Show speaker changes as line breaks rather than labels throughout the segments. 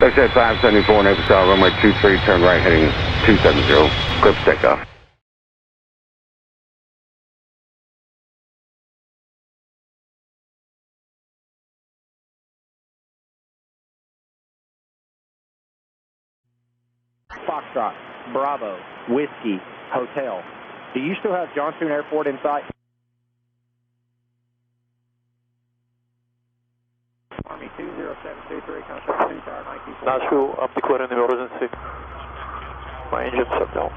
Interstate 574, Naples South, runway 23, turn right heading 270, clear for takeoff.
Foxtrot, Bravo, Whiskey, Hotel. Do you still have Johnstown Airport in sight? Army 20723, contact 2 tower 19.
Nashville, I'm declaring an emergency. My engine shut down.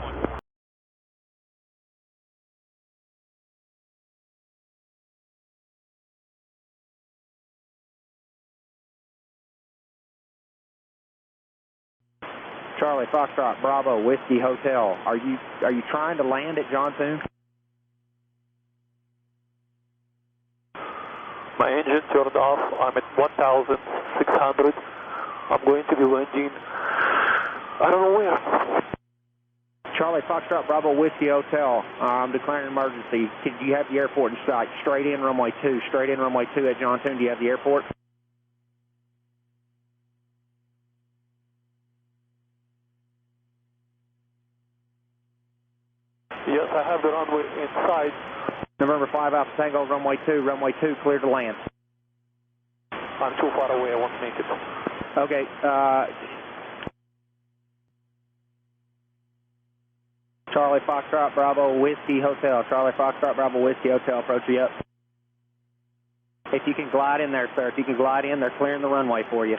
Charlie, Foxtrot, Bravo, Whiskey, Hotel. Are you trying to land at Johnstown?
My engine turned off. I'm at 1,600. I'm going to be landing. I don't know where.
Charlie, Foxtrot, Bravo, Whiskey, Hotel. I'm declaring an emergency. Do you have the airport in sight? Straight in runway 2. Straight in runway 2 at Johnstown. Do you have the airport?
Yes, I have the runway inside.
November 5 Alpha Tango, runway 2, clear to land.
I'm too far away, I won't make it.
Okay, Charlie, Foxtrot, Bravo, Whiskey, Hotel. Charlie, Foxtrot, Bravo, Whiskey, Hotel, approach you up. If you can glide in there, sir, if you can glide in, they're clearing the runway for you.